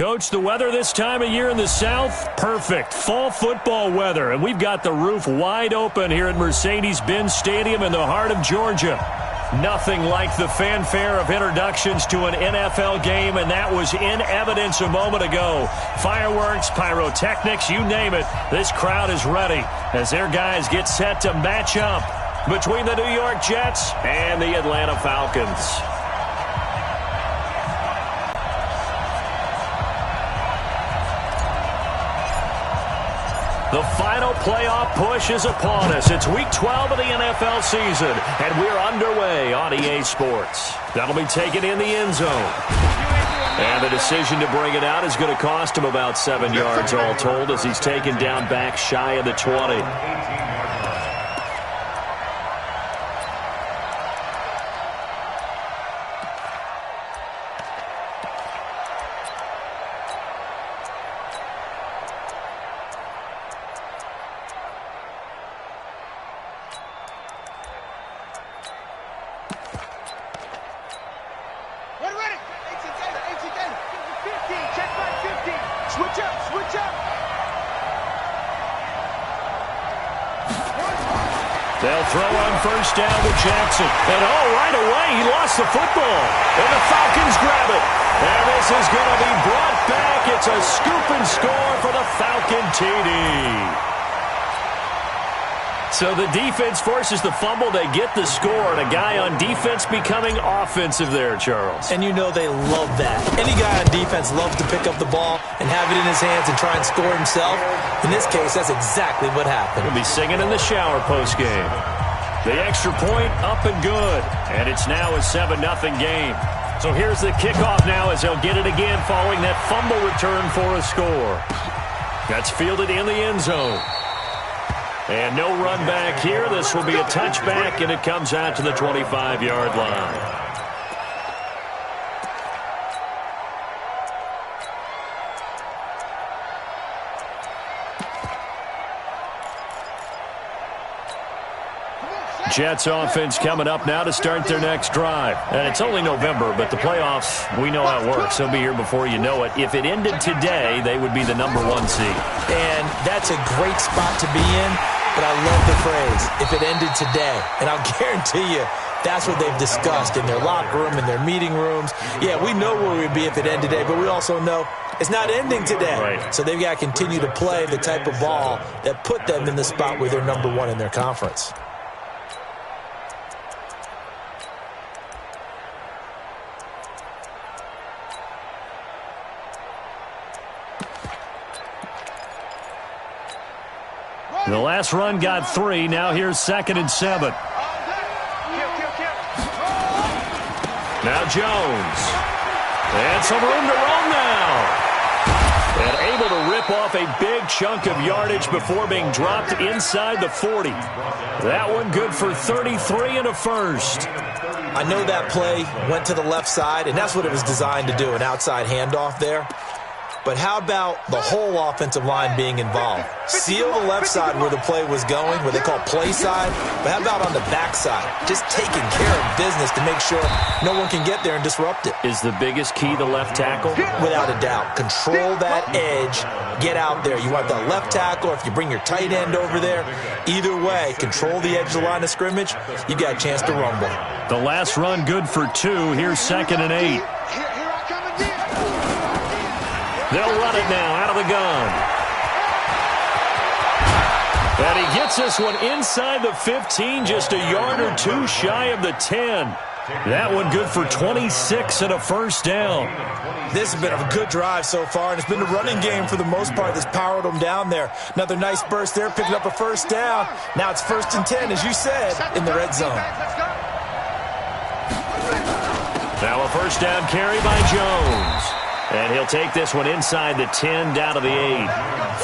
Coach, the weather this time of year in the South, perfect. Fall football weather, and we've got the roof wide open here at Mercedes-Benz Stadium in the heart of Georgia. Nothing like the fanfare of introductions to an NFL game, and that was in evidence a moment ago. Fireworks, pyrotechnics, you name it. This crowd is ready as their guys get set to match up between the New York Jets and the Atlanta Falcons. The final playoff push is upon us. It's Week 12 of the NFL season, and we're underway on EA Sports. That'll be taken in the end zone. And the decision to bring it out is going to cost him about 7 yards all told as he's taken down back shy of the 20. They'll throw on first down to Jackson. And right away, he lost the football. And the Falcons grab it. And this is going to be brought back. It's a scoop and score for the Falcon TD. So the defense forces the fumble. They get the score, and a guy on defense becoming offensive there, Charles. And you know they love that. Any guy on defense loves to pick up the ball and have it in his hands and try and score himself. In this case, that's exactly what happened. He'll be singing in the shower postgame. The extra point up and good. And it's now a 7-0 game. So here's the kickoff now as they'll get it again following that fumble return for a score. That's fielded in the end zone. And no run back here. This will be a touchback, and it comes out to the 25-yard line. Jets offense coming up now to start their next drive. And it's only November, but the playoffs, we know how it works. They'll be here before you know it. If it ended today, they would be the #1 seed. And that's a great spot to be in, but I love the phrase, if it ended today. And I'll guarantee you, that's what they've discussed in their locker room, in their meeting rooms. Yeah, we know where we'd be if it ended today, but we also know it's not ending today. Right. So they've got to continue to play the type of ball that put them in the spot where they're #1 in their conference. The last run got 3. Now here's 2nd and 7. Now Jones. And some room to roam now. And able to rip off a big chunk of yardage before being dropped inside the 40. That one good for 33 and a first. I know that play went to the left side, and that's what it was designed to do, an outside handoff there. But how about the whole offensive line being involved? Seal the left side where the play was going, what they call play side. But how about on the back side? Just taking care of business to make sure no one can get there and disrupt it. Is the biggest key the left tackle? Without a doubt. Control that edge. Get out there. You want that left tackle, or if you bring your tight end over there. Either way, control the edge of the line of scrimmage. You got a chance to rumble. The last run good for 2. Here's 2nd and 8. They'll run it now out of the gun. And he gets this one inside the 15, just a yard or 2 shy of the 10. That one good for 26 and a first down. This has been a good drive so far, and it's been the running game for the most part that's powered them down there. Another nice burst there, picking up a first down. Now it's 1st and 10, as you said, in the red zone. Now a first down carry by Jones. And he'll take this one inside the 10 down to the 8.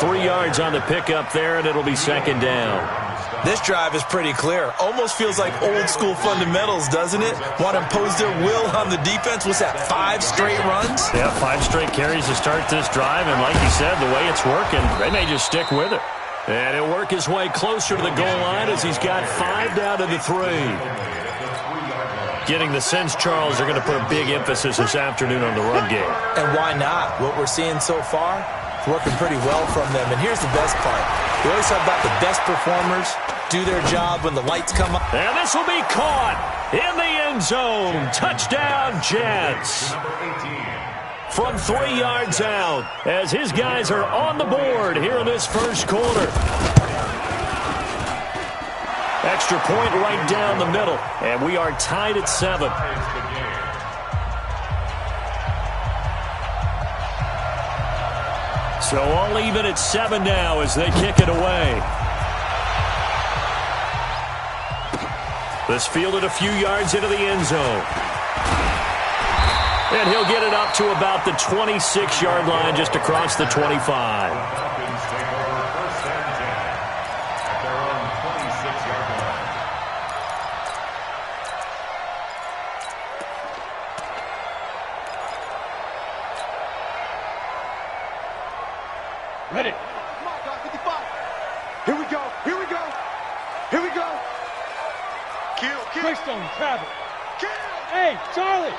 3 yards on the pickup there, and it'll be 2nd down. This drive is pretty clear. Almost feels like old school fundamentals, doesn't it? Want to impose their will on the defense. What's that, 5 straight runs? Yeah, 5 straight carries to start this drive. And like you said, the way it's working, they may just stick with it. And he'll work his way closer to the goal line as he's got 5 down to the 3. Getting the sense, Charles, they're going to put a big emphasis this afternoon on the run game. And why not? What we're seeing so far, it's working pretty well from them. And here's the best part. We always talk about the best performers do their job when the lights come up. And this will be caught in the end zone. Touchdown, Jets. From 3 yards out as his guys are on the board here in this first quarter. Extra point right down the middle, and we are tied at 7. So all even at 7 now as they kick it away. This fielded a few yards into the end zone. And he'll get it up to about the 26-yard line just across the 25. Ready. Come on, God, 55. Here we go. Here we go. Here we go. Kill. Greystone, travel. Kill. Hey, Charlie.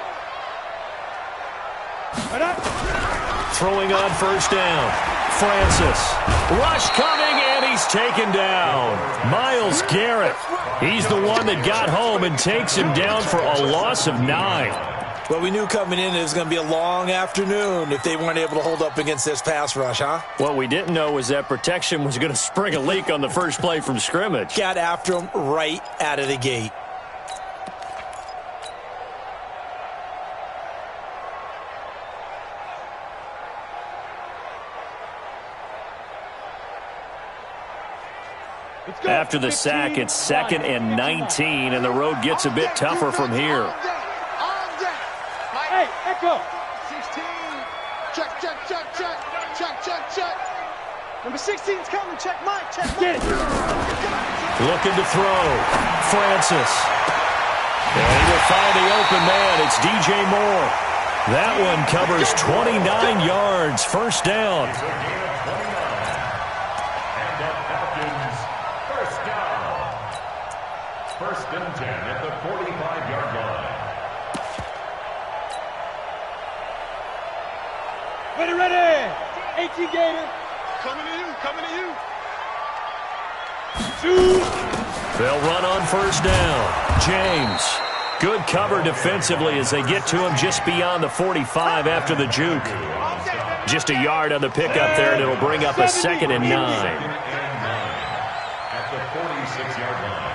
Right up. Throwing on first down. Francis. Rush coming, and he's taken down. Myles Garrett. He's the one that got home and takes him down for a loss of 9. Well, we knew coming in it was going to be a long afternoon if they weren't able to hold up against this pass rush, huh? What we didn't know was that protection was going to spring a leak on the first play from scrimmage. Got after him right out of the gate. After the sack, it's 2nd and 19, and the road gets a bit tougher from here. Hey, Echo. 16. Check. Number 16's coming. Check Mike. Check Mike. Get it. Looking to throw. Francis. And he will find the open man. It's DJ Moore. That one covers 29 yards. First down. First and 10 at the 45-yard line. Ready. 18 Gator. Coming to you. Shoot. They'll run on first down. James. Good cover defensively as they get to him just beyond the 45 after the juke. Just a yard on the pickup there, and it'll bring up a 2nd and 9. At the 46-yard line.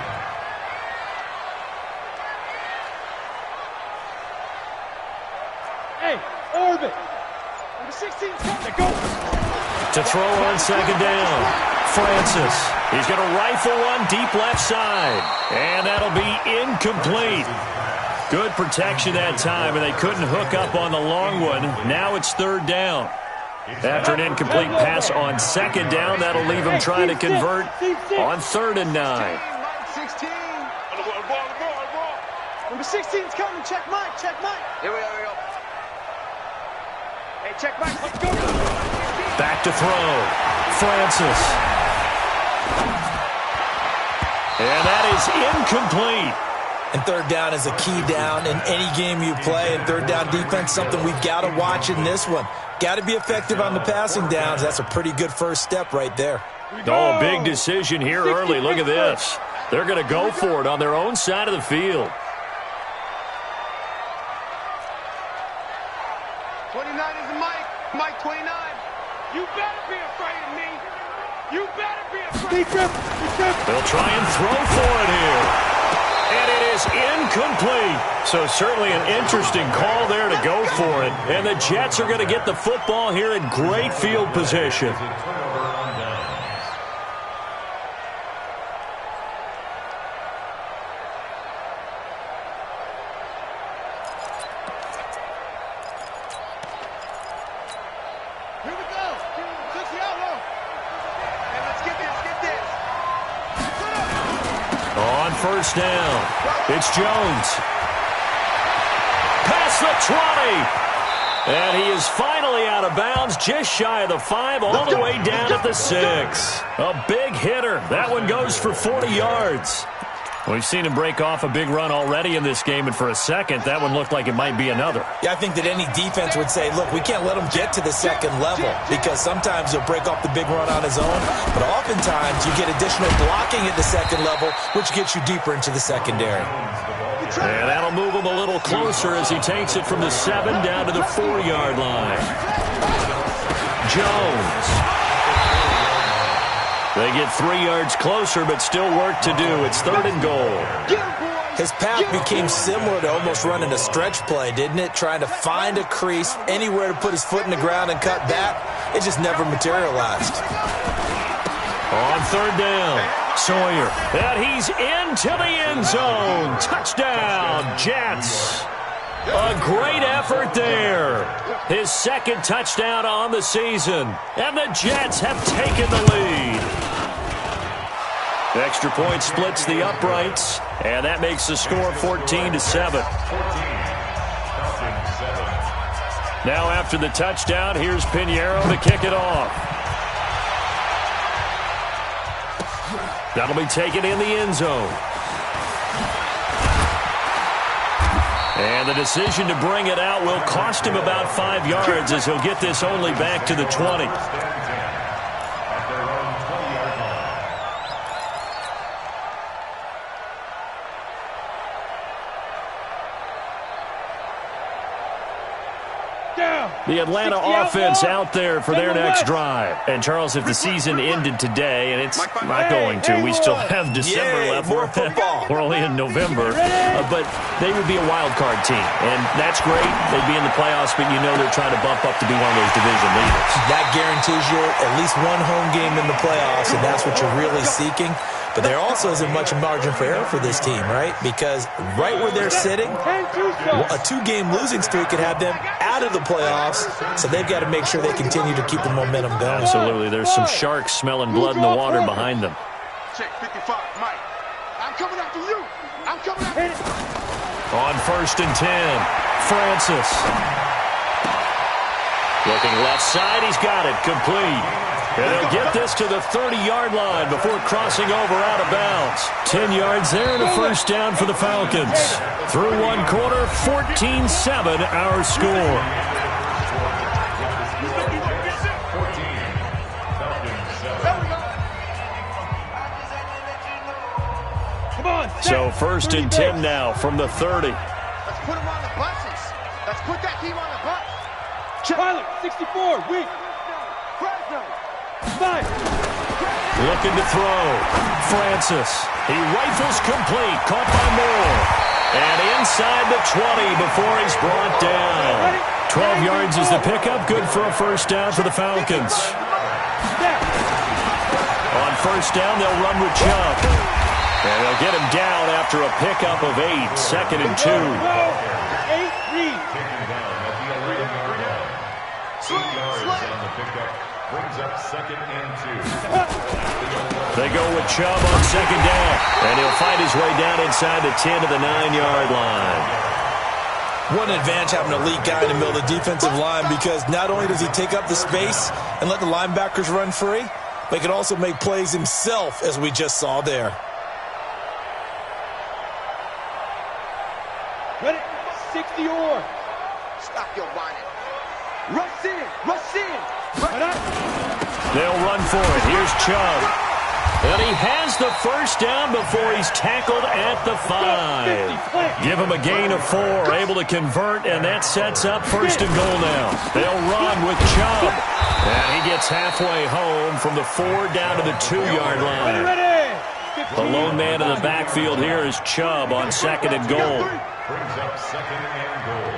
Hey, Orbit. Number 16's coming. Go. To throw on second down. Francis. He's going to rifle one deep left side. And that'll be incomplete. Good protection that time, and they couldn't hook up on the long one. Now it's 3rd down. After an incomplete pass on second down, that'll leave him trying to convert on 3rd and 9. 16. Number 16's coming. Check Mike. Here we go. Hey, check Mike. Let's go. Back to throw. Francis. And that is incomplete. And 3rd down is a key down in any game you play. And 3rd down defense, something we've got to watch in this one. Got to be effective on the passing downs. That's a pretty good first step right there. Oh, big decision here early. Look at this. They're going to go for it on their own side of the field. 29 is Mike. Mike 29. You better be afraid of me. You better be afraid. They'll try and throw for it here. And it is incomplete. So certainly an interesting call there to go for it. And the Jets are going to get the football here in great field position. First down. It's Jones. Past the 20. And he is finally out of bounds, just shy of the 5, all the way down at the 6. A big hitter. That one goes for 40 yards. We've seen him break off a big run already in this game, and for a second, that one looked like it might be another. Yeah, I think that any defense would say, look, we can't let him get to the second level because sometimes he'll break off the big run on his own, but oftentimes you get additional blocking at the second level, which gets you deeper into the secondary. And that'll move him a little closer as he takes it from the 7 down to the 4-yard line. Jones. They get 3 yards closer, but still work to do. It's 3rd and goal. His path became similar to almost running a stretch play, didn't it? Trying to find a crease, anywhere to put his foot in the ground and cut back. It just never materialized. On 3rd down, Sawyer. And he's into the end zone. Touchdown, Jets. A great effort there. His 2nd touchdown on the season. And the Jets have taken the lead. Extra point splits the uprights. And that makes the score 14-7. Now after the touchdown, here's Pinheiro to kick it off. That'll be taken in the end zone. And the decision to bring it out will cost him about 5 yards as he'll get this only back to the 20. The Atlanta offense out there for their next drive. And, Charles, if the season ended today, and it's not going to, we still have December left. We're only in November. But they would be a wild card team. And that's great. They'd be in the playoffs, but you know they're trying to bump up to be one of those division leaders. That guarantees you at least one home game in the playoffs, and that's what you're really seeking. But there also isn't much margin for error for this team, right? Because right where they're sitting, a 2-game losing streak could have them out of the playoffs, so they've got to make sure they continue to keep the momentum going. Absolutely. There's some sharks smelling blood in the water behind them. Check 55, Mike. I'm coming after you. I'm coming after you. On 1st and 10, Francis. Looking left side, he's got it, complete. And they'll get this to the 30-yard line before crossing over out of bounds. 10 yards there and a 1st down for the Falcons. Through 1 quarter, 14-7 our score. So 1st and 10 now from the 30. Let's put him on the buses. Let's put that team on the bus. Pilot, 64, weak. Looking to throw. Francis. He rifles complete. Caught by Moore. And inside the 20 before he's brought down. 12 yards is the pickup. Good for a 1st down for the Falcons. On 1st down, they'll run with Chubb. And they'll get him down after a pickup of 8. 2nd and 2. 8-3. Brings up 2nd and 2. They go with Chubb on 2nd down. And he'll fight his way down inside the 10 to the 9-yard line. What an advantage having an elite guy in the middle of the defensive line, because not only does he take up the space and let the linebackers run free, but he can also make plays himself, as we just saw there. Ready? 60 or. Stop your whining. Rush in. Rush in. They'll run for it. Here's Chubb. And he has the 1st down before he's tackled at the 5. Give him a gain of 4. Able to convert, and that sets up 1st and goal now. They'll run with Chubb. And he gets halfway home from the 4 down to the 2-yard line. The lone man in the backfield here is Chubb on 2nd and goal. Brings up 2nd and goal.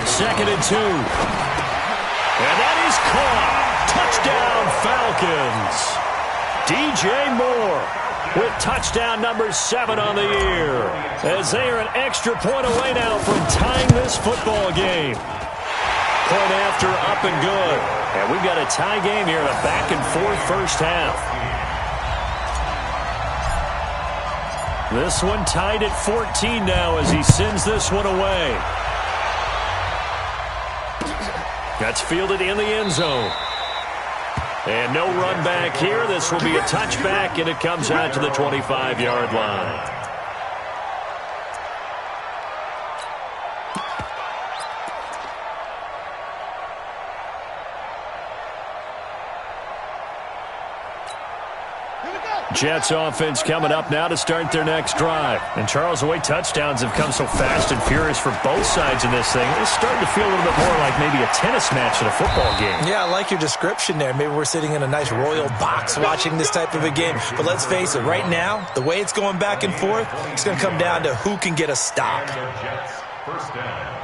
2nd and 2. And that is caught. Touchdown, Falcons. DJ Moore with touchdown number 7 on the year, as they are an extra point away now from tying this football game. Point after, up and good. And we've got a tie game here in a back-and-forth 1st half. This one tied at 14 now as he sends this one away. That's fielded in the end zone. And no run back here. This will be a touchback, and it comes out to the 25-yard line. Jets offense coming up now to start their next drive. And Charles, the way touchdowns have come so fast and furious for both sides in this thing, it's starting to feel a little bit more like maybe a tennis match in a football game. Yeah, I like your description there. Maybe we're sitting in a nice royal box watching this type of a game. But let's face it, right now, the way it's going back and forth, it's going to come down to who can get a stop. First down.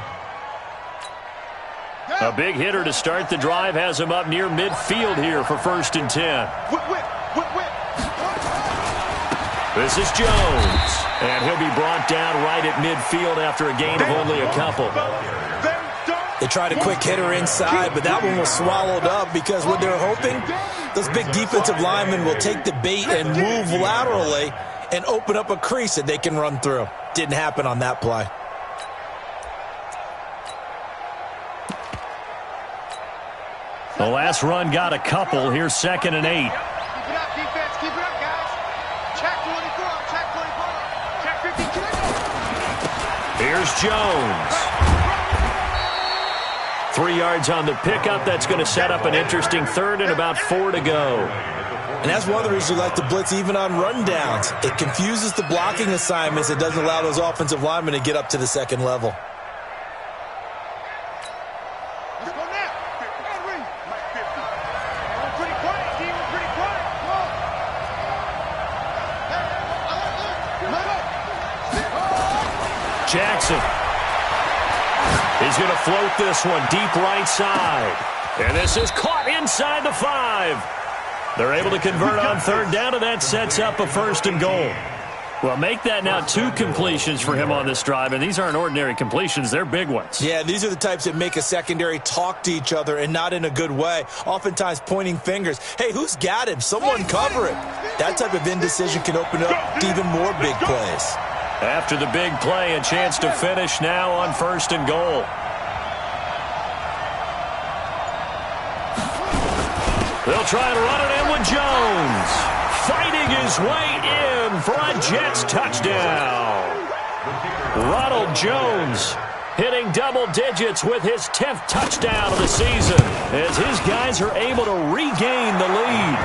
A big hitter to start the drive has him up near midfield here for 1st and 10. Whip. This is Jones, and he'll be brought down right at midfield after a gain of only a couple. They tried a quick hitter inside, but that one was swallowed up because what they're hoping, those big defensive linemen will take the bait and move laterally and open up a crease that they can run through. Didn't happen on that play. The last run got a couple. Here's 2nd and 8. Keep it up, defense. Keep it up, guys. Check 24. Check 24. Check 52. Here's Jones. 3 yards on the pickup. That's going to set up an interesting 3rd and about 4 to go. And that's one of the reasons we like to blitz even on rundowns. It confuses the blocking assignments. It doesn't allow those offensive linemen to get up to the 2nd level. Jackson. He's going to float this one deep right side. And this is caught inside the 5. They're able to convert on 3rd down, and that sets up a 1st and goal. Well, make that now 2 completions for him on this drive, and these aren't ordinary completions. They're big ones. Yeah, these are the types that make a secondary talk to each other and not in a good way. Oftentimes pointing fingers. Hey, who's got him? Someone cover it. That type of indecision can open up to even more big plays. After the big play, a chance to finish now on 1st and goal. They'll try to run it in with Jones. Fighting his way in for a Jets touchdown. Ronald Jones hitting double digits with his 10th touchdown of the season as his guys are able to regain the lead.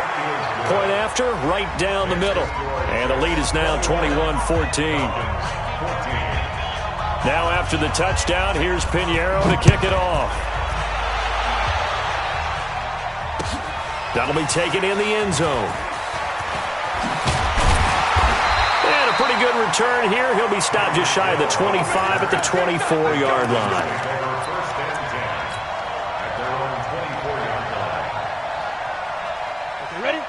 Point after, right down the middle. And the lead is now 21-14. Now after the touchdown, here's Pinheiro to kick it off. That'll be taken in the end zone. And a pretty good return here. He'll be stopped just shy of the 25 at the 24-yard line.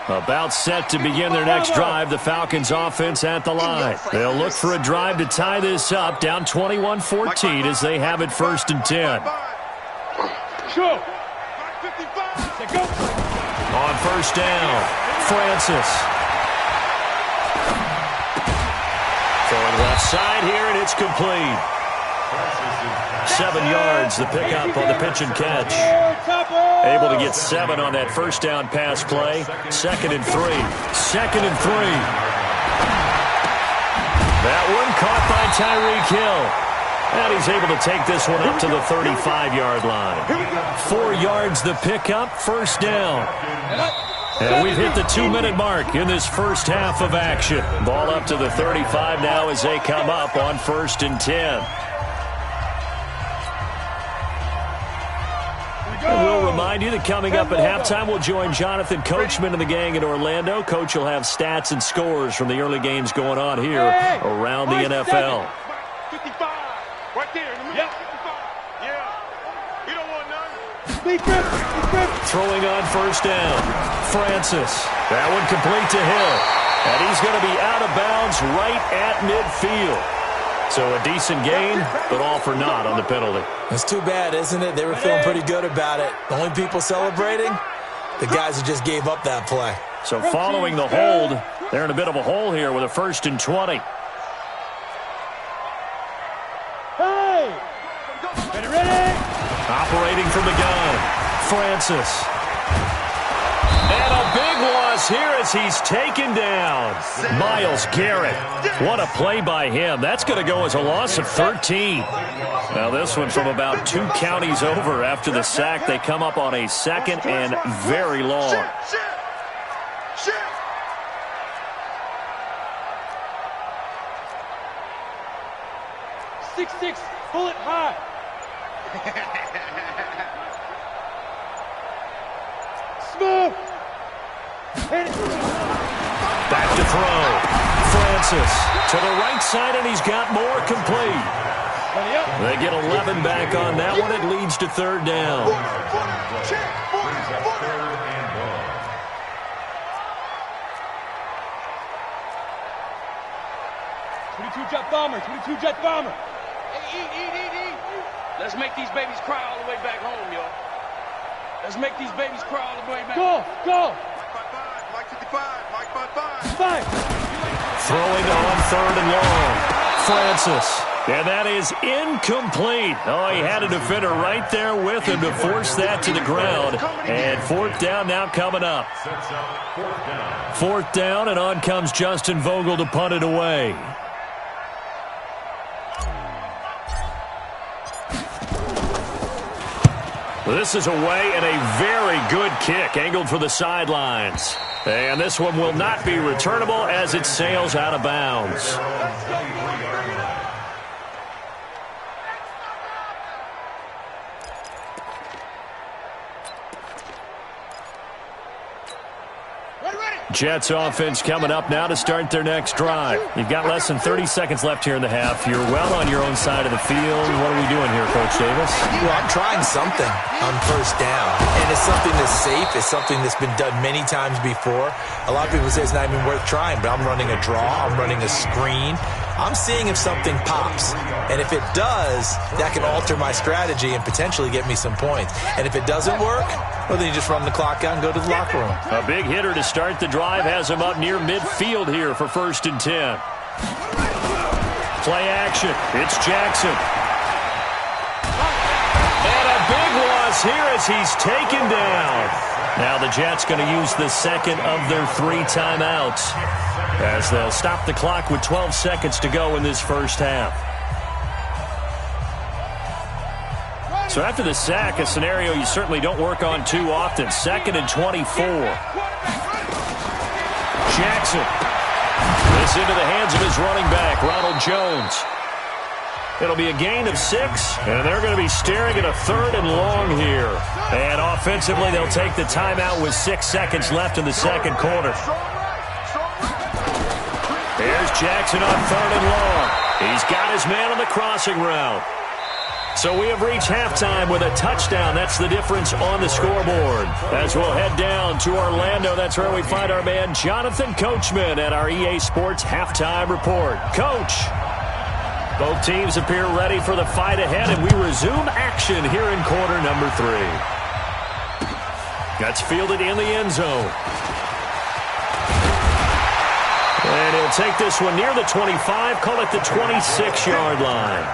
About set to begin their next drive, the Falcons offense at the line. They'll look for a drive to tie this up, down 21-14 as they have it 1st and 10. Sure. On 1st down, Francis. Throwing left side here, and it's complete. 7 yards, the pickup on the pitch and catch. Able to get 7 on that 1st down pass play. 2nd and 3. 2nd and 3. That one caught by Tyreek Hill. And he's able to take this one up to the 35-yard line. 4 yards the pickup, 1st down. And we've hit the 2-minute mark in this first half of action. Ball up to the 35 now as they come up on 1st and 10. And we'll remind you that coming up at halftime, we'll join Jonathan Coachman and the gang in Orlando. Coach will have stats and scores from the early games going on here around the NFL. 55. Right there in the middle. Yep. 55. Yeah. We don't want none. Throwing on 1st down. Francis. That one complete to Hill. And he's going to be out of bounds right at midfield. So a decent gain, but all for naught on the penalty. It's too bad, isn't it? They were feeling pretty good about it. The only people celebrating, the guys who just gave up that play. So following the hold, they're in a bit of a hole here with a 1st and 20. Hey! Ready? Operating from the gun, Francis. And a big loss here as he's taken down. Myles Garrett. What a play by him. That's going to go as a loss of 13. Now this one from about 2 counties over after the sack. They come up on a 2nd and very long. 6-6, pull it high. Smooth. Hit it. Back to throw. Francis to the right side, and he's got more complete. They get 11 back on that one. It leads to 3rd down. 22 jet bomber, 22 jet bomber. Eat. Let's make these babies cry all the way back home, yo. Let's make these babies cry all the way back home. Go. Mike 55, Mike 55. Five. Throwing on 3rd and long. Francis. And that is incomplete. Oh, he had a defender right there with him to force that to the ground. And 4th down now coming up. 4th down, and on comes Justin Vogel to punt it away. This is away, and a very good kick angled for the sidelines. And this one will not be returnable as it sails out of bounds. Jets offense coming up now to start their next drive. You've got less than 30 seconds left here in the half. You're well on your own side of the field. What are we doing here, Coach Davis? Well, I'm trying something on 1st down. And it's something that's safe. It's something that's been done many times before. A lot of people say it's not even worth trying, but I'm running a draw. I'm running a screen. I'm seeing if something pops. And if it does, that can alter my strategy and potentially get me some points. And if it doesn't work, well, then you just run the clock out and go to the locker room. A big hitter to start the drive has him up near midfield here for 1st and 10. Play action. It's Jackson. And a big loss here as he's taken down. Now the Jets going to use the 2nd of their 3 timeouts as they'll stop the clock with 12 seconds to go in this 1st half. So after the sack, a scenario you certainly don't work on too often. 2nd and 24. Jackson. This into the hands of his running back, Ronald Jones. It'll be a gain of 6, and they're going to be staring at a 3rd and long here. And offensively, they'll take the timeout with 6 seconds left in the 2nd quarter. Here's Jackson on 3rd and long. He's got his man on the crossing route. So we have reached halftime with a touchdown. That's the difference on the scoreboard. As we'll head down to Orlando, that's where we find our man Jonathan Coachman at our EA Sports Halftime Report. Coach, both teams appear ready for the fight ahead, and we resume action here in quarter number 3. That's fielded in the end zone. And he'll take this one near the 25, call it the 26-yard line.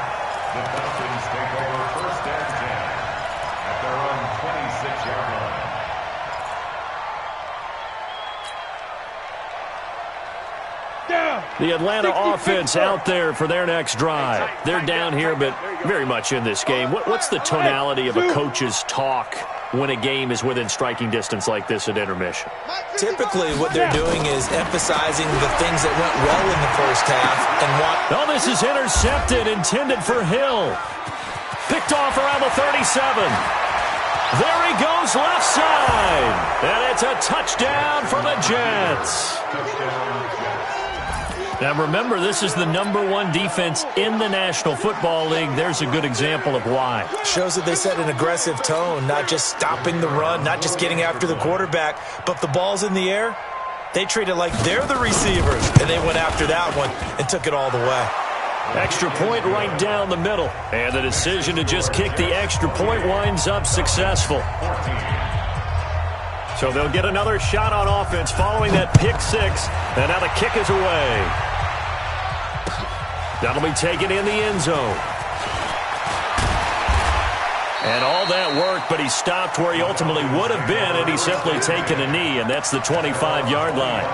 The Falcons take over 1st and 10 at their own 26-yard line. Down. The Atlanta offense out there for their next drive. They're down here, but very much in this game. What's the tonality of a coach's talk when a game is within striking distance like this at intermission? Typically, what they're doing is emphasizing the things that went well in the 1st half and what... Oh, this is intercepted, intended for Hill. Picked off around the 37. There he goes, left side. And it's a touchdown for the Jets. Now, remember, this is the #1 defense in the National Football League. There's a good example of why. Shows that they set an aggressive tone, not just stopping the run, not just getting after the quarterback, but the ball's in the air. They treat it like they're the receivers, and they went after that one and took it all the way. Extra point right down the middle. And the decision to just kick the extra point winds up successful. So they'll get another shot on offense following that pick 6. And now the kick is away. That'll be taken in the end zone. And all that work, but he stopped where he ultimately would have been, and he's simply taken a knee, and that's the 25-yard line.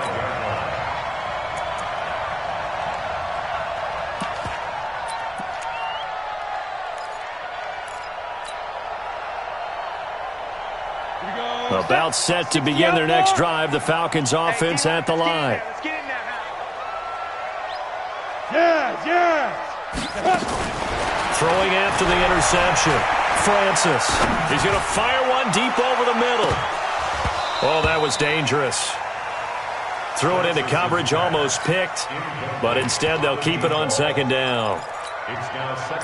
About set to begin their next drive, the Falcons offense at the line. Throwing after the interception. Francis. He's going to fire one deep over the middle. Oh, that was dangerous. Threw it into coverage, almost picked, but instead they'll keep it on second down.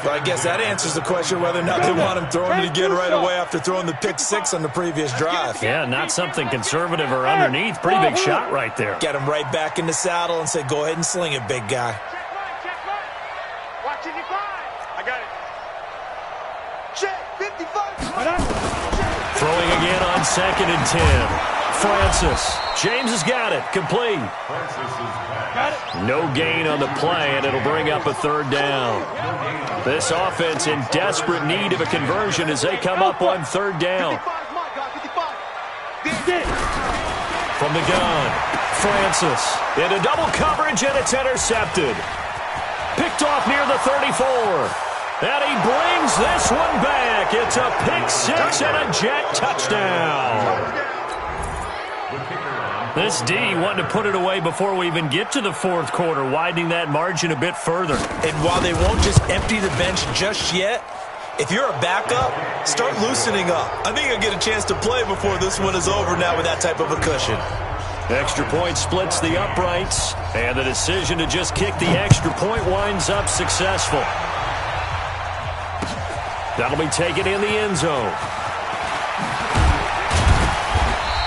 Well, I guess that answers the question whether or not they want him throwing it again right away after throwing the pick six on the previous drive. Yeah, not something conservative or underneath. Pretty big shot right there. Get him right back in the saddle and say, go ahead and sling it, big guy. Watch it, I got it. Check, 55. Throwing again on 2nd and 10. Francis. James has got it. Complete. No gain on the play, and it'll bring up a 3rd down. This offense in desperate need of a conversion as they come up on 3rd down. From the gun, Francis into double coverage, and it's intercepted. Picked off near the 34. And he brings this one back. It's a pick six and a Jet touchdown. This D wanting to put it away before we even get to the 4th quarter, widening that margin a bit further. And while they won't just empty the bench just yet, if you're a backup, start loosening up. I think you'll get a chance to play before this one is over now with that type of a cushion. Extra point splits the uprights, and the decision to just kick the extra point winds up successful. That'll be taken in the end zone.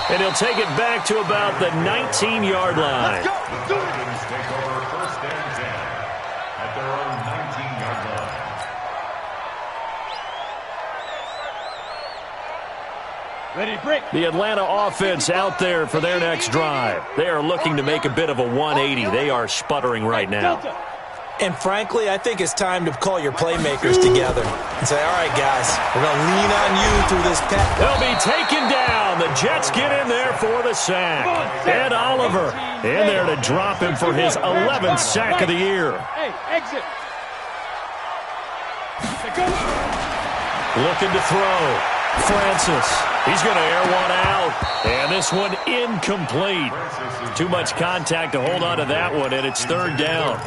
And he'll take it back to about the 19-yard line. Take over 1st and 10 at their own 19-yard line. Ready, break. The Atlanta offense out there for their next drive. They are looking to make a bit of a 180. They are sputtering right now. And frankly, I think it's time to call your playmakers together and say, all right, guys, we're going to lean on you through this pack. They'll be taken down. The Jets get in there for the sack. Ed Oliver in there to drop him for his 11th sack of the year. Hey, exit. Looking to throw. Francis. He's going to air one out. And this one incomplete. Too much contact to hold on to that one, and it's 3rd down.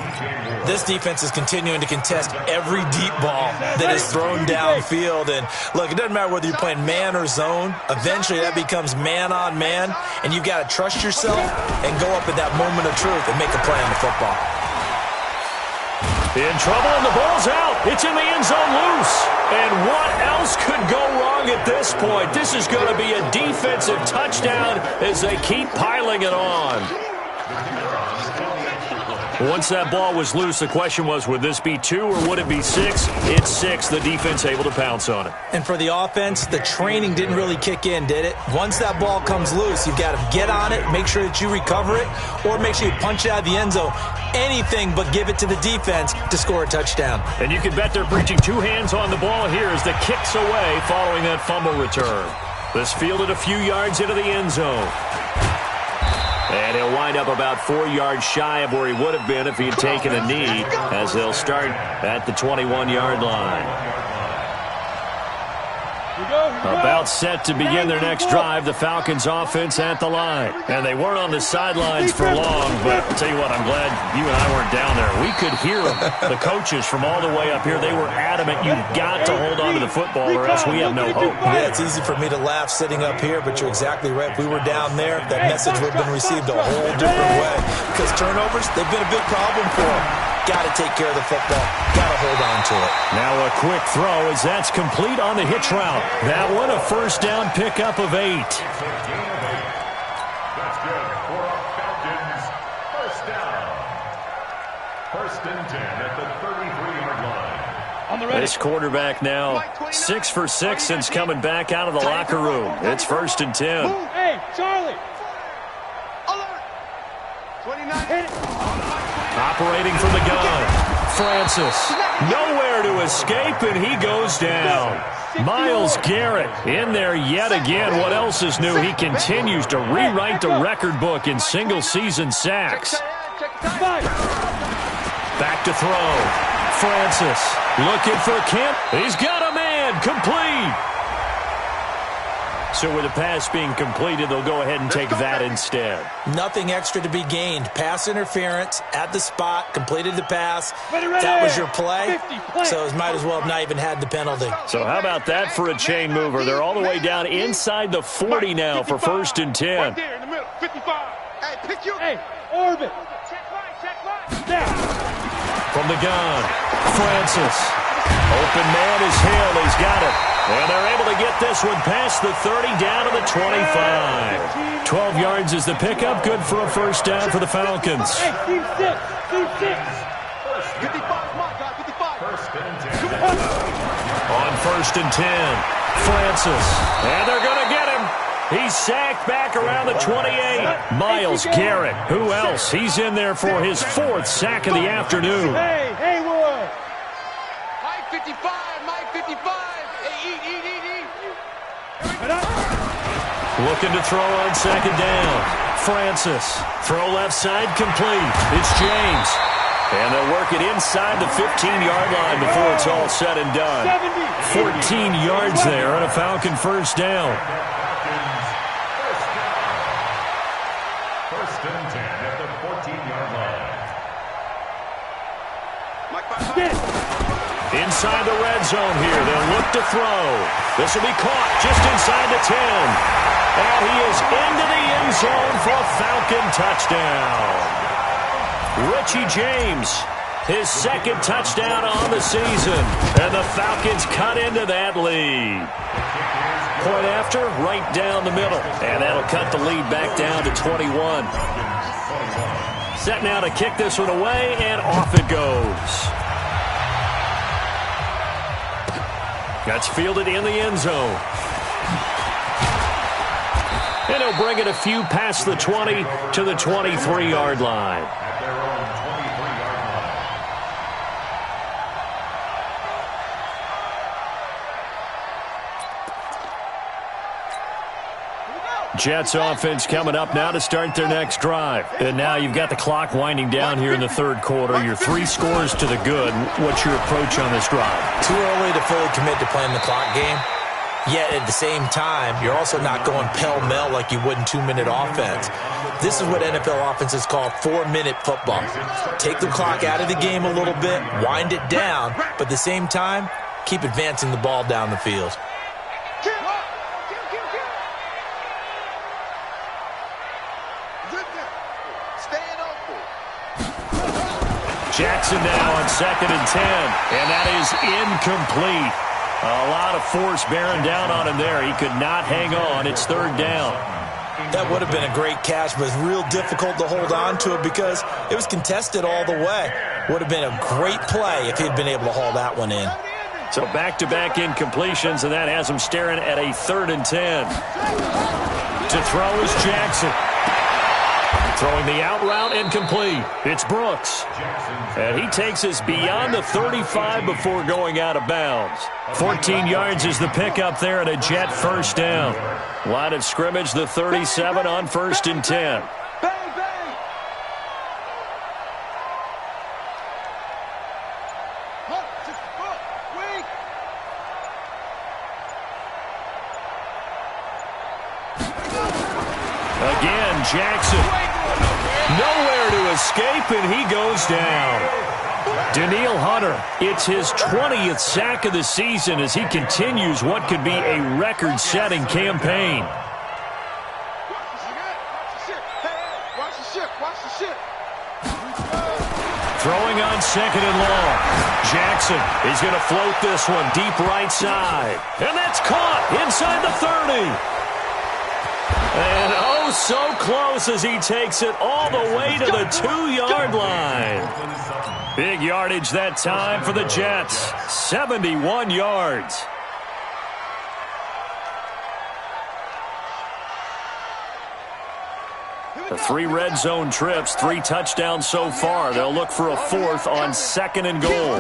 This defense is continuing to contest every deep ball that is thrown downfield. And, look, it doesn't matter whether you're playing man or zone. Eventually, that becomes man on man, and you've got to trust yourself and go up at that moment of truth and make a play on the football. In trouble, and the ball's out. It's in the end zone loose. And what else could go wrong at this point? This is going to be a defensive touchdown as they keep piling it on. Once that ball was loose, the question was, would this be 2 or would it be 6? It's 6. The defense able to pounce on it. And for the offense, the training didn't really kick in, did it? Once that ball comes loose, you've got to get on it, make sure that you recover it, or make sure you punch it out of the end zone. Anything but give it to the defense to score a touchdown. And you can bet they're preaching 2 hands on the ball here as the kick's away following that fumble return. This fielded a few yards into the end zone. And he'll wind up about 4 yards shy of where he would have been if he had taken a knee, as they'll start at the 21-yard line. About set to begin their next drive, the Falcons offense at the line. And they weren't on the sidelines for long, but I'll tell you what, I'm glad you and I weren't down there. We could hear them, the coaches from all the way up here. They were adamant, you've got to hold on to the football or else we have no hope. Yeah, it's easy for me to laugh sitting up here, but you're exactly right. If we were down there, that message would have been received a whole different way. Because turnovers, they've been a big problem for them. Got to take care of the football. Got to hold on to it. Now a quick throw as that's complete on the hitch route. That one a 1st down pickup of 8. That's good for Falcons. 1st down. 1st and 10 at the 33-yard line. This quarterback now 6 for 6 since coming back out of the locker room. It's 1st and 10. Hey, Charlie. 29. Operating from the gun. Francis. Nowhere to escape, and he goes down. Myles Garrett in there yet again. What else is new? He continues to rewrite the record book in single-season sacks. Back to throw. Francis looking for Kemp. He's got a man. Complete. So with the pass being completed, they'll go ahead and take that instead. Nothing extra to be gained. Pass interference at the spot, completed the pass. That was your play, so it might as well have not even had the penalty. So how about that for a chain mover? They're all the way down inside the 40 now for 1st and 10. Right there in the middle, 55. Hey, pick you. Hey, orbit. Check right. Now. From the gun, Francis. Open man is Hill. He's got it. And they're able to get this one past the 30 down to the 25. 12 yards is the pickup. Good for a 1st down for the Falcons. Hey, team 6. 55, my guy, 55. 1st and 10. On 1st and 10, Francis. And they're going to get him. He's sacked back around the 28. Myles Garrett. Who else? He's in there for his 4th sack of the afternoon. Hey, Haywood. Mike 55, Mike 55. Hey, eat. Looking to throw on 2nd down. Francis. Throw left side complete. It's James. And they'll work it inside the 15-yard line before it's all said and done. 14 yards there on a Falcon 1st down. 1st and 10 at the 14-yard line. Inside the red zone here. They'll look to throw. This will be caught just inside the 10. And he is into the end zone for a Falcon touchdown. Richie James, his 2nd touchdown on the season. And the Falcons cut into that lead. Point after, right down the middle. And that'll cut the lead back down to 21. Set now to kick this one away, and off it goes. That's fielded in the end zone. And he'll bring it a few past the 20 to the 23-yard line. At their own 23-yard line. Jets offense coming up now to start their next drive. And now you've got the clock winding down here in the 3rd quarter. You're 3 scores to the good. What's your approach on this drive? Too early to fully commit to playing the clock game. Yet at the same time, you're also not going pell-mell like you would in 2-minute offense. This is what NFL offenses call 4-minute football. Take the clock out of the game a little bit, wind it down, but at the same time, keep advancing the ball down the field. Jackson now on 2nd and 10, and that is incomplete. A lot of force bearing down on him there. He could not hang on. It's 3rd down. That would have been a great catch, but it's real difficult to hold on to it because it was contested all the way. Would have been a great play if he'd been able to haul that one in. So back-to-back incompletions, and that has him staring at a 3rd and 10. To throw is Jackson. Throwing the out route incomplete. It's Brooks. And he takes us beyond the 35 before going out of bounds. 14 yards is the pickup there, and a Jet 1st down. Line of scrimmage, the 37 on 1st and 10. Again, Jackson. Nowhere to escape, and he goes down. Danielle Hunter, it's his 20th sack of the season as he continues what could be a record-setting campaign. Throwing on 2nd and long. Jackson is going to float this one deep right side. And that's caught inside the 30. And oh, so close as he takes it all the way to the 2-yard line. Big yardage that time for the Jets. 71 yards. The 3 red zone trips, 3 touchdowns so far. They'll look for a 4th on 2nd and goal.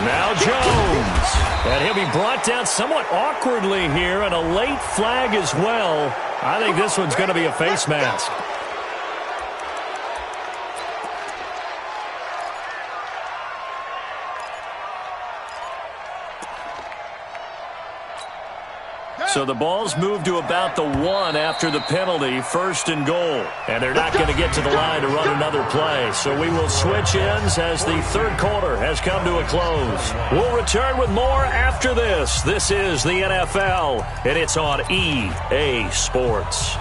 Now Jones. And he'll be brought down somewhat awkwardly here, and a late flag as well. I think this one's going to be a face mask. So the ball's moved to about the 1 after the penalty, 1st and goal. And they're not going to get to the line to run another play. So we will switch ends as the 3rd quarter has come to a close. We'll return with more after this. This is the NFL, and it's on EA Sports.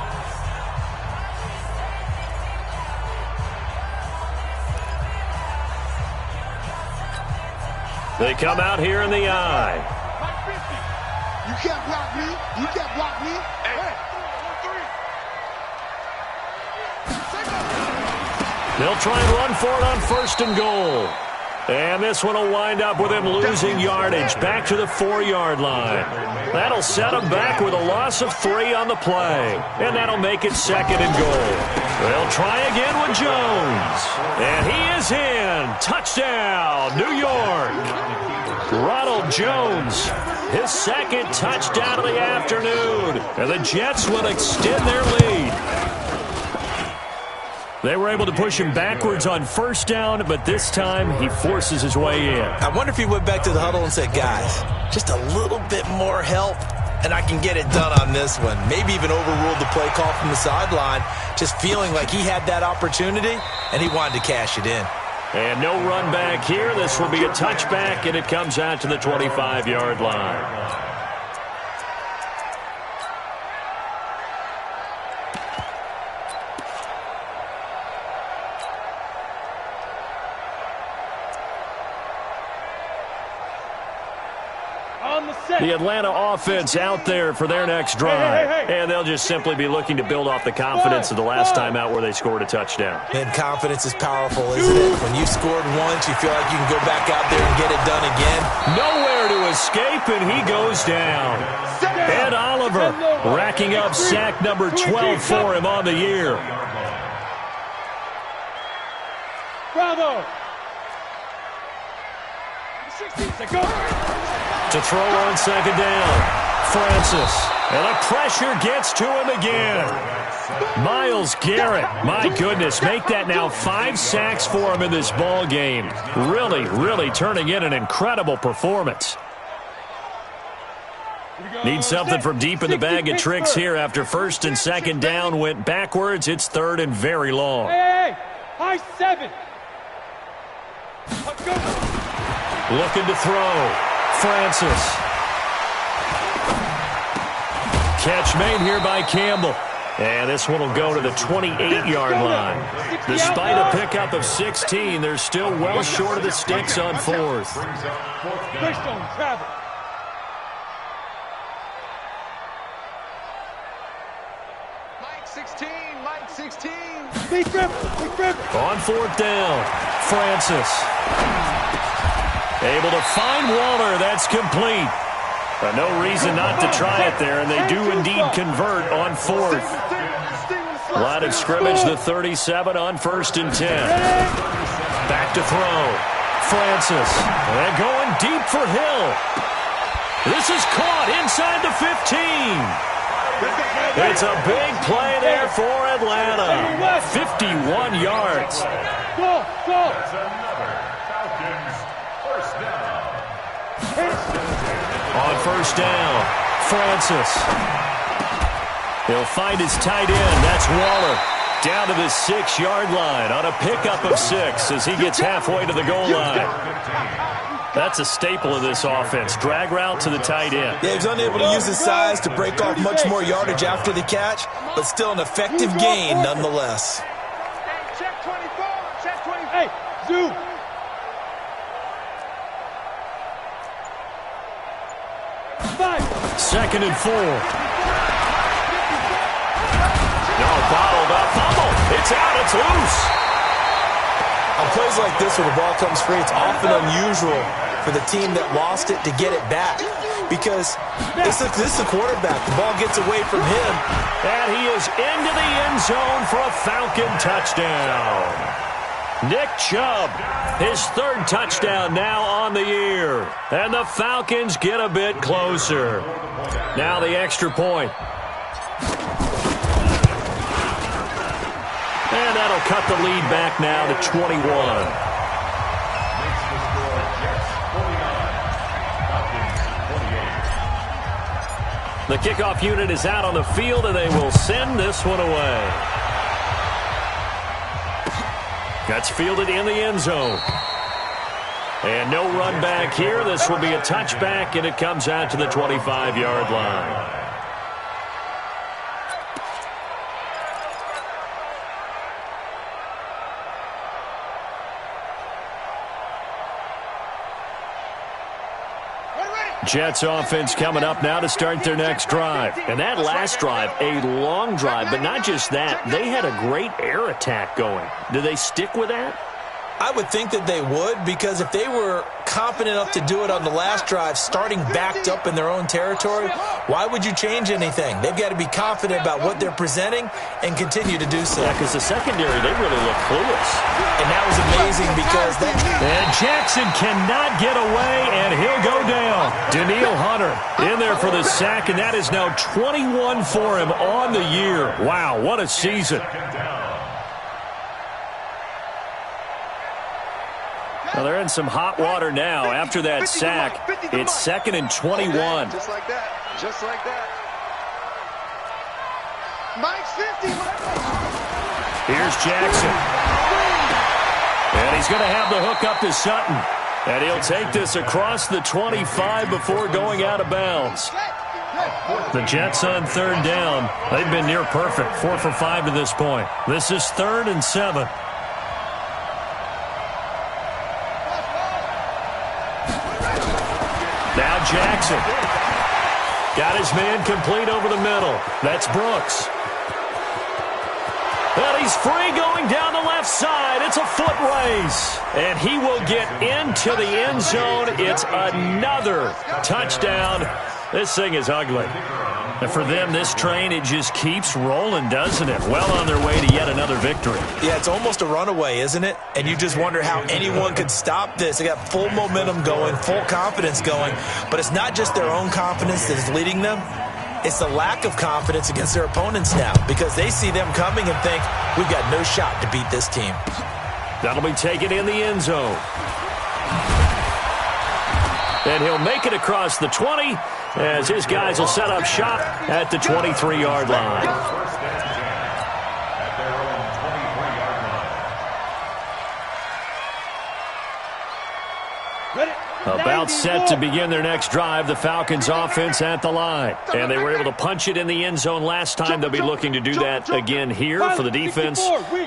They come out here in the eye. You can't block me. You can't block me. Hey. They'll try and run for it on 1st and goal. And this one will wind up with him losing yardage back to the 4-yard line. That'll set him back with a loss of 3 on the play. And that'll make it 2nd and goal. They'll try again with Jones. And he is in. Touchdown, New York. Ronald Jones, his 2nd touchdown of the afternoon. And the Jets will extend their lead. They were able to push him backwards on 1st down, but this time he forces his way in. I wonder if he went back to the huddle and said, guys, just a little bit more help, and I can get it done on this one. Maybe even overruled the play call from the sideline, just feeling like he had that opportunity, and he wanted to cash it in. And no run back here. This will be a touchback, and it comes out to the 25-yard line. The Atlanta offense out there for their next drive. And they'll just simply be looking to build off the confidence of the last time out where they scored a touchdown. And confidence is powerful, isn't it? When you've scored once, you feel like you can go back out there and get it done again. Nowhere to escape, and he goes down. Ed Oliver racking up sack number 12 for him on the year. Bravo. 16 to throw on 2nd down. Francis. And the pressure gets to him again. Myles Garrett. My goodness, make that now 5 sacks for him in this ball game. Really turning in an incredible performance. Need something from deep in the bag of tricks here after 1st and 2nd down went backwards. It's 3rd and very long. Hey, high 7. Let's go. Looking to throw. Francis. Catch made here by Campbell. And this one will go to the 28-yard line. Despite a pickup of 16, they're still well short of the sticks on 4th. Greystone, travel. Mike 16, Mike 16. Big grip. On 4th down, Francis. Able to find Waller. That's complete. But no reason not to try it there, and they do indeed convert on 4th. Line of scrimmage, the 37 on 1st and 10. Back to throw. Francis. And going deep for Hill. This is caught inside the 15. It's a big play there for Atlanta. 51 yards. Go. On 1st down, Francis. He'll find his tight end. That's Waller. Down to the 6-yard line on a pickup of 6 as he gets halfway to the goal line. That's a staple of this offense. Drag route to the tight end. Yeah, he's unable to use his size to break off much more yardage after the catch, but still an effective gain nonetheless. Check 24. Check 20. Hey, zoom. Second and 4. No, bottled up. Fumble. It's out. It's loose. On plays like this where the ball comes free, it's often unusual for the team that lost it to get it back because this is the quarterback. The ball gets away from him. And he is into the end zone for a Falcon touchdown. Nick Chubb, his third touchdown now on the year. And the Falcons get a bit closer. Now the extra point. And that'll cut the lead back now to 21. The kickoff unit is out on the field, and they will send this one away. That's fielded in the end zone. And no run back here. This will be a touchback, and it comes out to the 25-yard line. Jets offense coming up now to start their next drive. And that last drive, a long drive, but not just that. They had a great air attack going. Do they stick with that? I would think that they would, because if they were confident enough to do it on the last drive, starting backed up in their own territory, why would you change anything? They've got to be confident about what they're presenting and continue to do so. Yeah, because the secondary, they really look clueless. And that was amazing because that... And Jackson cannot get away, and he'll go down. Daniil Hunter in there for the sack, and that is now 21 for him on the year. Wow, what a season. Well, they're in some hot water now. After that sack, it's 2nd and 21. Just like that. Just like that. Mike's 50. Here's Jackson. And he's going to have the hook up to Sutton. And he'll take this across the 25 before going out of bounds. The Jets on 3rd down. They've been near perfect, 4 for 5 to this point. This is 3rd and 7. Now Jackson. Got his man complete over the middle. That's Brooks. And he's free going down the left side. It's a foot race. And he will get into the end zone. It's another touchdown. This thing is ugly. And for them, this train, it just keeps rolling, doesn't it? Well on their way to yet another victory. Yeah, it's almost a runaway, isn't it? And you just wonder how anyone could stop this. They got full momentum going, full confidence going. But it's not just their own confidence that is leading them. It's the lack of confidence against their opponents now, because they see them coming and think, we've got no shot to beat this team. That'll be taken in the end zone. And he'll make it across the 20 as his guys will set up shop at the 23-yard line. About set to begin their next drive, the Falcons offense at the line. And they were able to punch it in the end zone last time. They'll be looking to do that again here for the defense.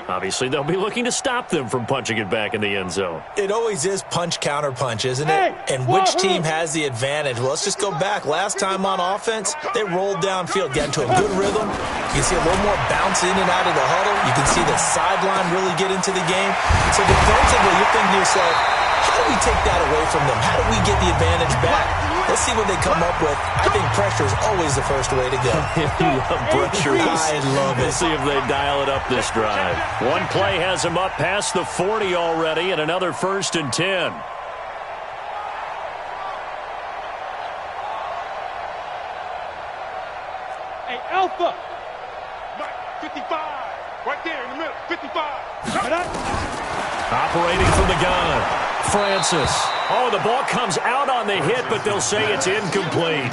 Obviously, they'll be looking to stop them from punching it back in the end zone. It always is punch-counter-punch, isn't it? And which team has the advantage? Well, let's just go back. Last time on offense, they rolled downfield, got into a good rhythm. You can see a little more bounce in and out of the huddle. You can see the sideline really get into the game. So defensively, you're thinking to yourself, how do we take that away from them? How do we get the advantage back? Let's see what they come up with. I think pressure is always the first way to go. You love pressure. I love it. We'll see if they dial it up this drive. One play has them up past the 40 already, and another 1st and 10. Hey, Alpha. 55. Right there in the middle. 55. Operating from the gun. Francis. Oh, the ball comes out on the hit, but they'll say it's incomplete.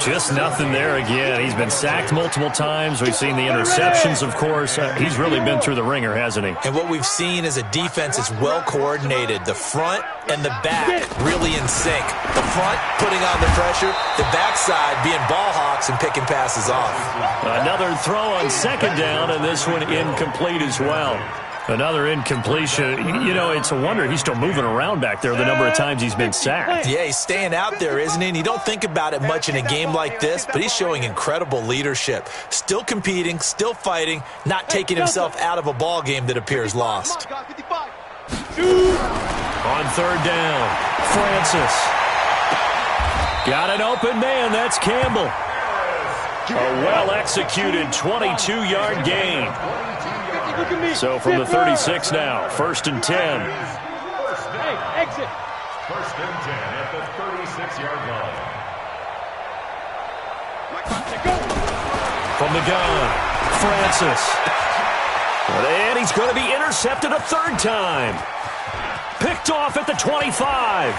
Just nothing there again. He's been sacked multiple times. We've seen the interceptions, of course. He's really been through the ringer, hasn't he? And what we've seen is a defense that's well coordinated. The front and the back really in sync. The front putting on the pressure, the backside being ball hawks and picking passes off. Another throw on 2nd down, and this one incomplete as well. Another incompletion. You know, it's a wonder he's still moving around back there the number of times he's been sacked. Yeah, he's staying out there, isn't he? And you don't think about it much in a game like this, but he's showing incredible leadership. Still competing, still fighting, not taking himself out of a ball game that appears lost. On 3rd down, Francis. Got an open man. That's Campbell. A well-executed 22-yard gain. So from the 36 now, 1st and 10. Hey, exit. 1st and 10 at the 36-yard line. From the gun, Francis. And he's going to be intercepted a 3rd time. Picked off at the 25.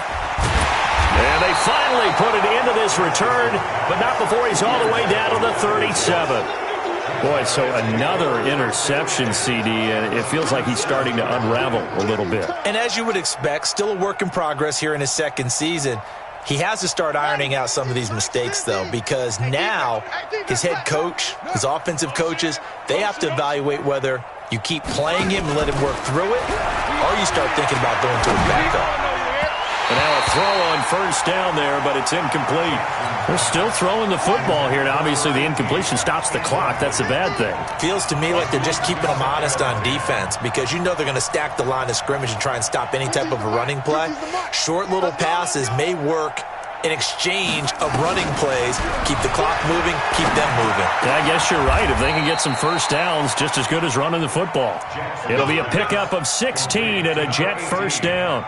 And they finally put an end to this return, but not before he's all the way down to the 37. Boy, so another interception, CD, and it feels like he's starting to unravel a little bit. And as you would expect, still a work in progress here in his 2nd season. He has to start ironing out some of these mistakes, though, because now his head coach, his offensive coaches, they have to evaluate whether you keep playing him and let him work through it, or you start thinking about going to a backup. And now a throw on 1st down there, but it's incomplete. They're still throwing the football here. Now, obviously, the incompletion stops the clock. That's a bad thing. Feels to me like they're just keeping them honest on defense because you know they're going to stack the line of scrimmage and try and stop any type of a running play. Short little passes may work in exchange of running plays. Keep the clock moving, keep them moving. Yeah, I guess you're right. If they can get some 1st downs, just as good as running the football. It'll be a pickup of 16 and a Jet 1st down.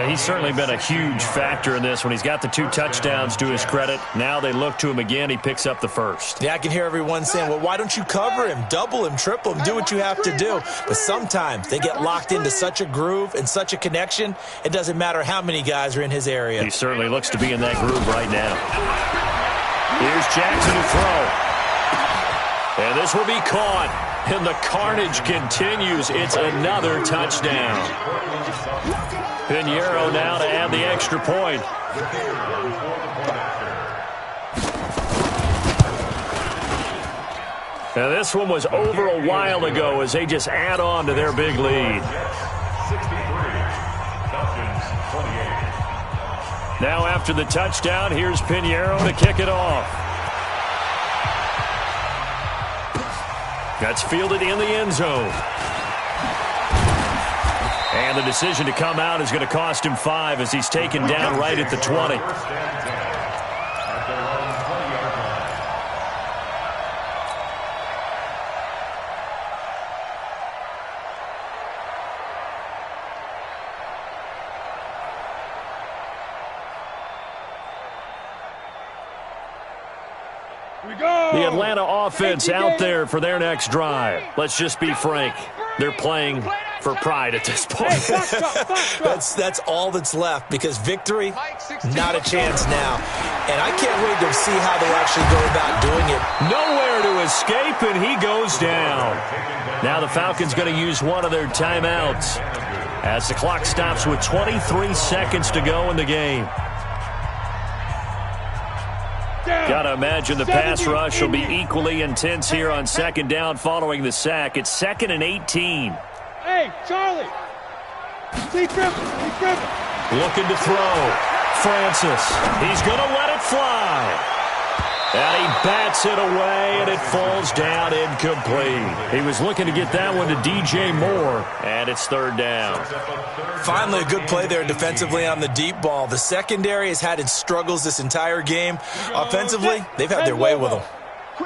He's certainly been a huge factor in this when he's got the 2 touchdowns to his credit. Now they look to him again. He picks up the 1st. Yeah, I can hear everyone saying, well, why don't you cover him, double him, triple him, do what you have to do. But sometimes they get locked into such a groove and such a connection, it doesn't matter how many guys are in his area. He certainly looks to be in that groove right now. Here's Jackson to throw. And this will be caught. And the carnage continues. It's another touchdown. Pinheiro now to add the extra point. Now this one was over a while ago as they just add on to their big lead. 63, Falcons 28. Now after the touchdown, here's Pinheiro to kick it off. That's fielded in the end zone. And the decision to come out is going to cost him 5 as he's taken down right at the 20. The Atlanta offense out there for their next drive. Let's just be frank. They're playing for pride at this point. That's all that's left because victory, not a chance now. And I can't wait to see how they actually go about doing it. Nowhere to escape, and he goes down. Now the Falcons going to use one of their timeouts as the clock stops with 23 seconds to go in the game. Got to imagine the pass rush will be equally intense here on 2nd down following the sack. It's 2nd and 18. Hey, Charlie. See Griffin. Looking to throw. Francis. He's going to let it fly. And he bats it away, and it falls down incomplete. He was looking to get that one to DJ Moore, and it's 3rd down. Finally, a good play there defensively on the deep ball. The secondary has had its struggles this entire game. Offensively, they've had their way with them.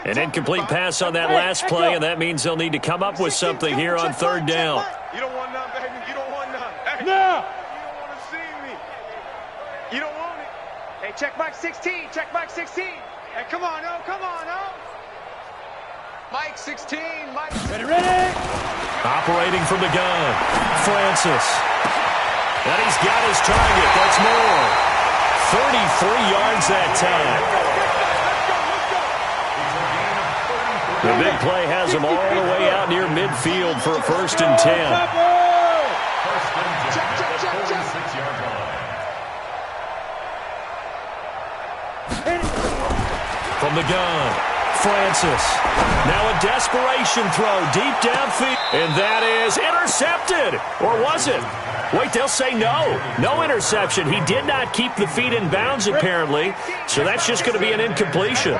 An incomplete pass on that last play, and that means they'll need to come up with something here on 3rd down. You don't want none, baby. You don't want none. Hey, No. You don't want to see me. You don't want it. Hey, check Mike 16. Check Mike 16. Hey, come on, no. Come on, no. Mike 16. Mike. Ready. Operating from the gun. Francis. And he's got his target. That's Moore. 33 yards that time. The big play has him all the way out near midfield for a 1st and 10. From the gun, Francis. Now a desperation throw deep downfield. And that is intercepted. Or was it? Wait, they'll say no. No interception. He did not keep the feet in bounds, apparently. So that's just going to be an incompletion.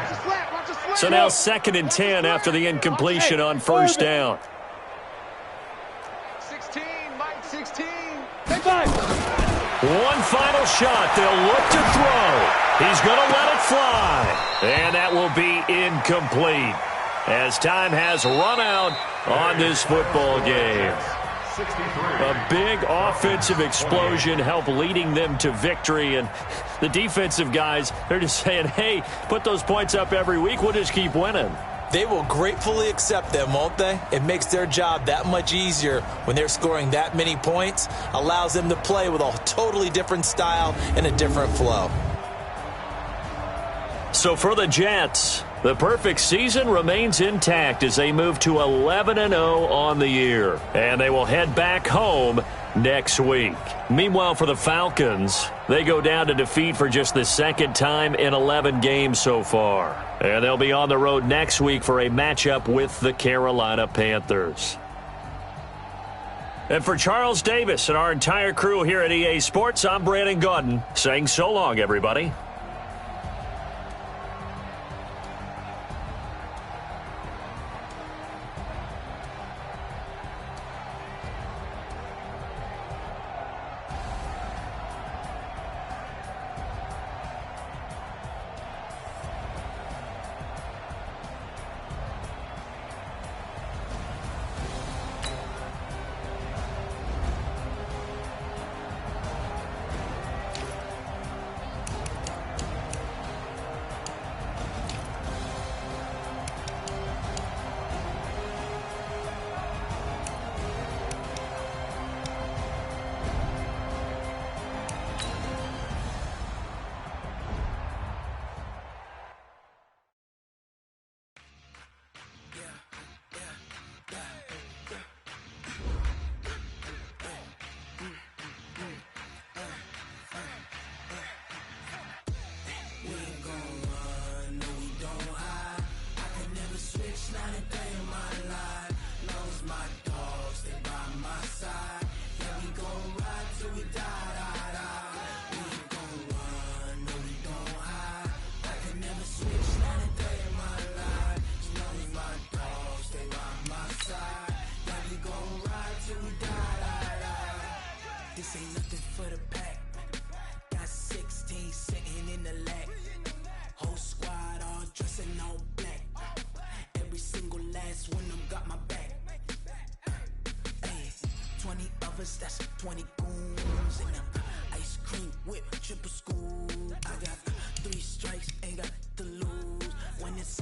So now 2nd and 10 after the incompletion on 1st down. 16, Mike 16. One final shot. They'll look to throw. He's going to let it fly. And that will be incomplete. as time has run out on this football game. A big offensive explosion helped leading them to victory, and the defensive guys, they're just saying, hey, put those points up every week, we'll just keep winning. They will gratefully accept them, won't they? It makes their job that much easier when they're scoring that many points, allows them to play with a totally different style and a different flow. So for the Jets, the perfect season remains intact as they move to 11-0 on the year, and they will head back home next week. Meanwhile, for the Falcons, they go down to defeat for just the second time in 11 games so far, and they'll be on the road next week for a matchup with the Carolina Panthers. And for Charles Davis and our entire crew here at EA Sports, I'm Brandon Gaudin saying so long, everybody. This ain't nothing for the pack. Got 16 sitting in the lag. Whole squad all dressing all black. Every single last one of them got my back. Hey, 20 of us, that's 20 goons. And ice cream whip, triple school. I got 3 strikes, ain't got to lose.